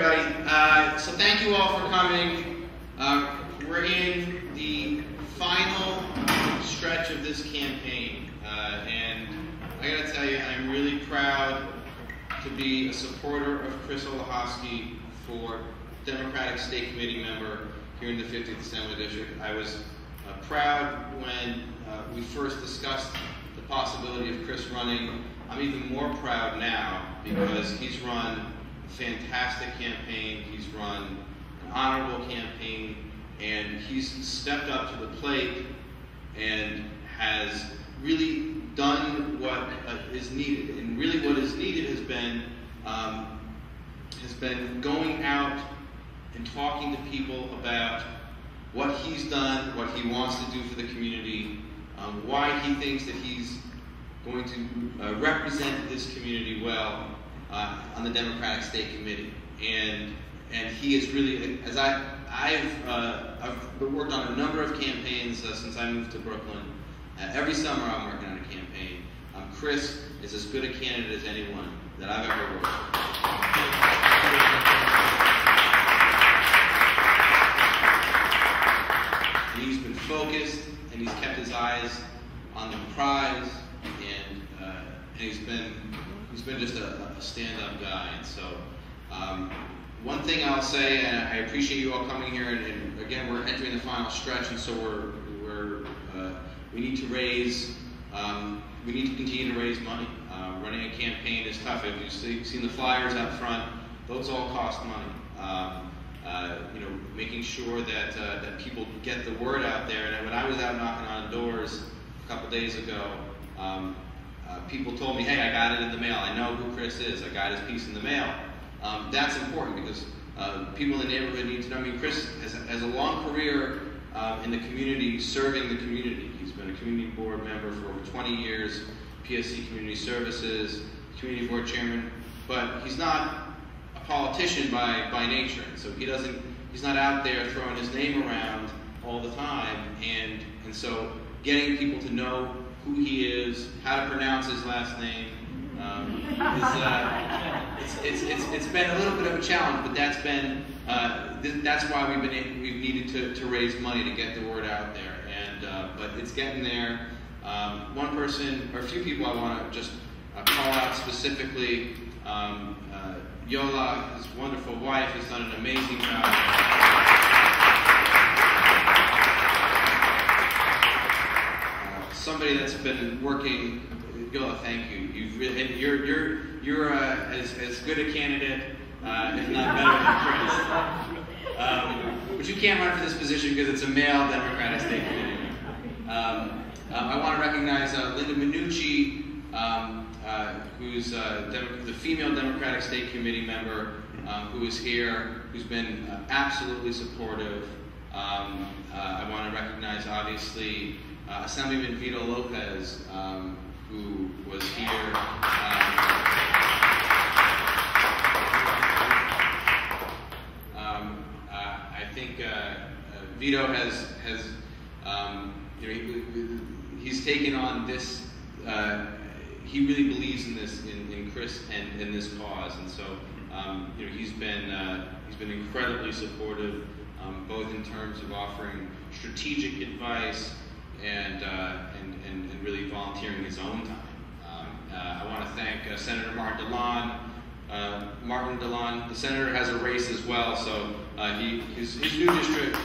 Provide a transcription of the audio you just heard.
everybody. So thank you all for coming. We're in the final stretch of this campaign, and I got to tell you, I'm really proud to be a supporter of Chris Olechowski for Democratic State Committee member here in the 50th Assembly District. I was proud when we first discussed the possibility of Chris running. I'm even more proud now because he's run a fantastic campaign, he's run an honorable campaign, and he's stepped up to the plate and has really done what is needed. And really what is needed has been going out and talking to people about what he's done, what he wants to do for the community, why he thinks that he's going to represent this community well on the Democratic State Committee. And he is really, as I've worked on a number of campaigns since I moved to Brooklyn. Every summer I'm working on a campaign. Chris is as good a candidate as anyone that I've ever worked with. And he's been focused, and he's kept his eyes on the prize, and he's been just a stand-up guy. And so one thing I'll say, and I appreciate you all coming here, and again, we're entering the final stretch, and so we need to continue to raise money. Running a campaign is tough. If you've seen the flyers out front, those all cost money. Making sure that people get the word out there. And when I was out knocking on doors a couple days ago, people told me, "Hey, I got it in the mail. I know who Chris is. I got his piece in the mail." That's important because people in the neighborhood need to know. I mean, Chris has a long career in the community, serving the community. He's been a community board member for over 20 years, PSC Community Services, community board chairman, but he's not a politician by nature. And so he's not out there throwing his name around all the time. And so getting people to know who he is, how to pronounce his last name, it's been a little bit of a challenge, but that's why we've needed to raise money to get the word out there, but it's getting there. One person, or a few people I want to just call out specifically. Yola, his wonderful wife, has done an amazing job. Somebody that's been working. Yola, thank you. You're as good a candidate, if not better than Chris. But you can't run for this position because it's a male Democratic State Committee member. I want to recognize Linda Minucci, who's the female Democratic State Committee member, who is here, who's been absolutely supportive. I want to recognize, obviously, Assemblyman Vito Lopez, who was here. I think Vito has he's taken on this. He really believes in this, in Chris and in this cause, and so he's been incredibly supportive, both in terms of offering strategic advice and really volunteering his own time. I want to thank Senator Martin DeLon. Martin DeLon, the senator, has a race as well, so his new district